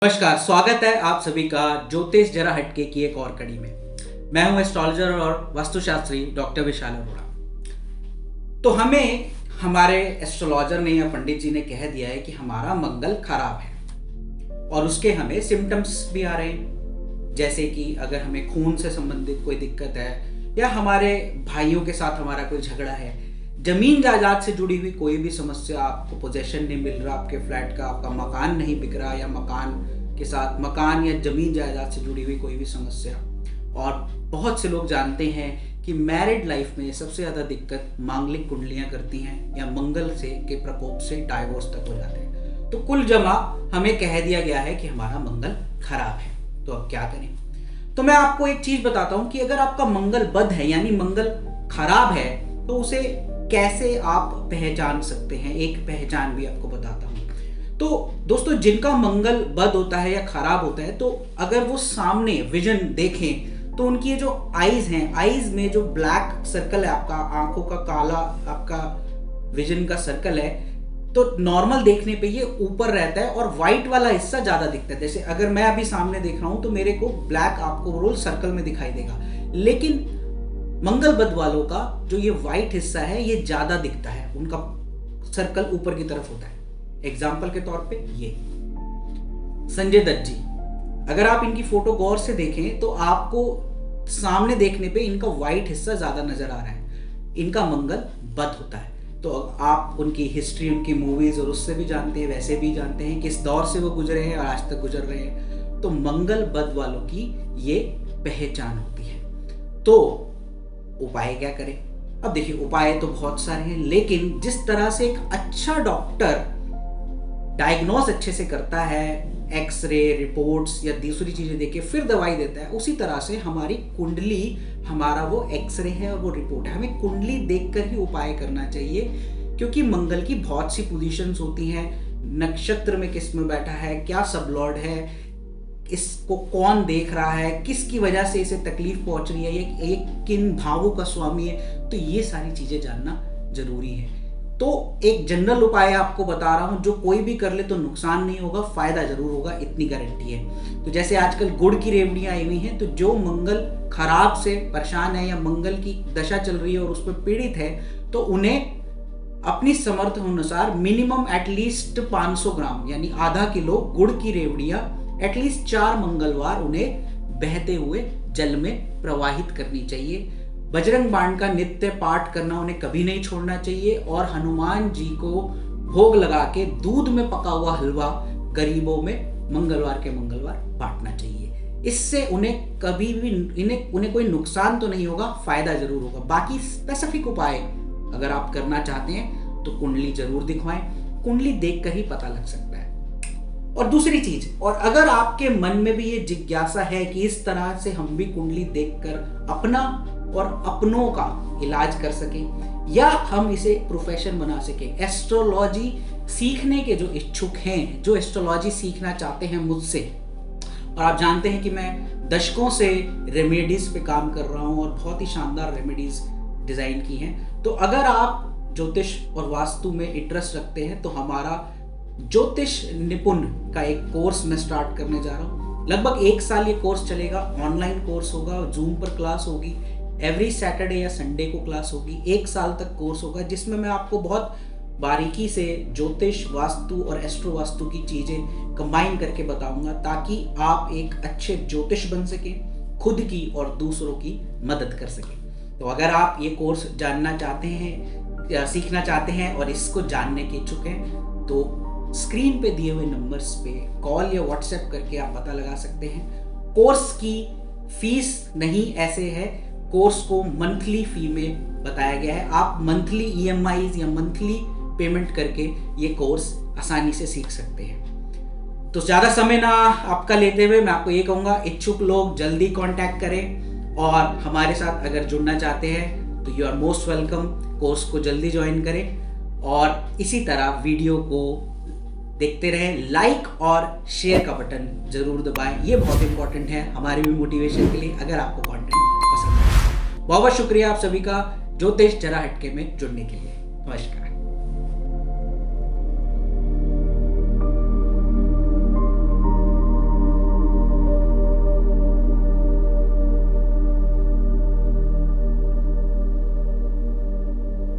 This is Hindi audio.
नमस्कार, स्वागत है आप सभी का ज्योतिष जरा हटके की एक और कड़ी में। मैं हूं एस्ट्रोलॉजर और वास्तुशास्त्री डॉक्टर विशाल अरोड़ा। तो हमें हमारे एस्ट्रोलॉजर ने या पंडित जी ने कह दिया है कि हमारा मंगल खराब है और उसके हमें सिम्टम्स भी आ रहे हैं, जैसे कि अगर हमें खून से संबंधित कोई दिक्कत है या हमारे भाइयों के साथ हमारा कोई झगड़ा है, जमीन जायदाद से जुड़ी हुई कोई भी समस्या, आपको पोजेशन नहीं मिल रहा आपके फ्लैट का, आपका मकान नहीं बिक रहा या मकान के साथ मकान या जमीन जायदाद से जुड़ी हुई कोई भी समस्या। और बहुत से लोग जानते हैं कि मैरिड लाइफ में सबसे ज़्यादा दिक्कत मांगलिक कुंडलियां करती हैं या मंगल से के प्रकोप से डाइवोर्स तक हो जाते हैं। तो कुल जमा हमें कह दिया गया है कि हमारा मंगल खराब है। तो अब क्या करें? तो मैं आपको एक चीज बताता हूं कि अगर आपका मंगल बद है यानी मंगल खराब है तो उसे कैसे आप पहचान सकते हैं। एक पहचान भी आपको बताता हूं। तो दोस्तों, जिनका मंगल बद होता है या खराब होता है, तो अगर वो सामने विजन देखें तो उनकी जो आईज हैं, आईज में जो ब्लैक सर्कल है, आपका आंखों का काला आपका विजन का सर्कल है, तो नॉर्मल देखने पे ये ऊपर रहता है और व्हाइट वाला हिस्सा ज्यादा दिखता है। जैसे अगर मैं अभी सामने देख रहा हूं तो मेरे को ब्लैक आपको रोल सर्कल में दिखाई देगा, लेकिन मंगल बद वालों का जो ये व्हाइट हिस्सा है ये ज्यादा दिखता है, उनका सर्कल ऊपर की तरफ होता है। एग्जाम्पल के तौर पे ये संजय दत्त जी, अगर आप इनकी फोटो गौर से देखें तो आपको सामने देखने पे इनका व्हाइट हिस्सा ज्यादा नजर आ रहा है, इनका मंगल बद होता है। तो आप उनकी हिस्ट्री, उनकी मूवीज और उससे भी जानते हैं, वैसे भी जानते हैं किस दौर से वो गुजरे हैं और आज तक गुजर रहे हैं। तो मंगल बद वालों की ये पहचान होती है। तो उपाय क्या करें? अब देखिए, उपाय तो बहुत सारे हैं, लेकिन जिस तरह से एक अच्छा डॉक्टर डायग्नोस अच्छे से करता है, एक्सरे रिपोर्ट्स या दूसरी चीजें देके फिर दवाई देता है, उसी तरह से हमारी कुंडली हमारा वो एक्सरे है और वो रिपोर्ट है। हमें कुंडली देखकर ही उपाय करना चाहिए, क्योंकि मंगल की बहुत सी पोजीशंस होती हैं, नक्षत्र में किस में बैठा है, क्या सबलॉर्ड है, इसको कौन देख रहा है, किसकी वजह से इसे तकलीफ पहुंच रही है, ये किन भावों का स्वामी है, तो ये सारी चीजें जानना जरूरी है। तो एक जनरल उपाय आपको बता रहा हूं, जो कोई भी कर ले तो नुकसान नहीं होगा, फायदा जरूर होगा, इतनी गारंटी है। तो जैसे आजकल गुड़ की रेवड़ियां आई हुई हैं, तो जो मंगल खराब से परेशान है या मंगल की दशा चल रही है और उस पर पीड़ित है, तो उन्हें अपनी समर्थ अनुसार मिनिमम एटलीस्ट 500 ग्राम यानी आधा किलो गुड़ की रेवड़ियां एटलीस्ट 4 मंगलवार उन्हें बहते हुए जल में प्रवाहित करनी चाहिए। बजरंग बाण का नित्य पाठ करना उन्हें कभी नहीं छोड़ना चाहिए और हनुमान जी को भोग लगा के दूध में पका हुआ हलवा गरीबों में मंगलवार के मंगलवार बांटना चाहिए। इससे उन्हें कभी भी उन्हें कोई नुकसान तो नहीं होगा, फायदा जरूर होगा। बाकी स्पेसिफिक उपाय अगर आप करना चाहते हैं तो कुंडली जरूर दिखवाएं, कुंडली देखकर ही पता लग सकता है। और दूसरी चीज, और अगर आपके मन में भी ये जिज्ञासा है कि इस तरह से हम भी कुंडली देखकर अपना और अपनों का इलाज कर सकें या हम इसे प्रोफेशन बना सकें, एस्ट्रोलॉजी सीखने के जो इच्छुक हैं, जो एस्ट्रोलॉजी सीखना चाहते हैं मुझसे, और आप जानते हैं कि मैं दशकों से रेमेडीज पे काम कर रहा हूं और बहुत ही शानदार रेमेडीज डिजाइन की हैं। तो अगर आप ज्योतिष और वास्तु में इंटरेस्ट रखते हैं तो हमारा ज्योतिष निपुण का एक कोर्स मैं स्टार्ट करने जा रहा हूँ। लगभग 1 साल ये कोर्स चलेगा, ऑनलाइन कोर्स होगा, जूम पर क्लास होगी, एवरी सैटरडे या संडे को क्लास होगी। 1 साल तक कोर्स होगा, जिसमें मैं आपको बहुत बारीकी से ज्योतिष, वास्तु और एस्ट्रो वास्तु की चीजें कंबाइन करके बताऊंगा, ताकि आप एक अच्छे ज्योतिष बन सकें, खुद की और दूसरों की मदद कर सकें। तो अगर आप ये कोर्स जानना चाहते हैं या सीखना चाहते हैं और इसको जानने के इच्छुक हैं, तो स्क्रीन पे दिए हुए नंबर्स पे कॉल या व्हाट्सएप करके आप पता लगा सकते हैं। कोर्स की फीस नहीं ऐसे है, कोर्स को मंथली फी में बताया गया है। आप मंथली EMIs या मंथली पेमेंट करके ये कोर्स आसानी से सीख सकते हैं। तो ज्यादा समय ना आपका लेते हुए मैं आपको ये कहूंगा, इच्छुक लोग जल्दी कांटेक्ट करें और हमारे साथ अगर जुड़ना चाहते हैं तो you are most welcome. Course को जल्दी ज्वाइन करें और इसी तरह वीडियो को देखते रहें। लाइक और शेयर का बटन जरूर दबाएं, ये बहुत इंपॉर्टेंट है हमारे भी मोटिवेशन के लिए, अगर आपको कंटेंट पसंद है। बहुत बहुत शुक्रिया आप सभी का ज्योतिष जरा हटके में जुड़ने के लिए। नमस्कार।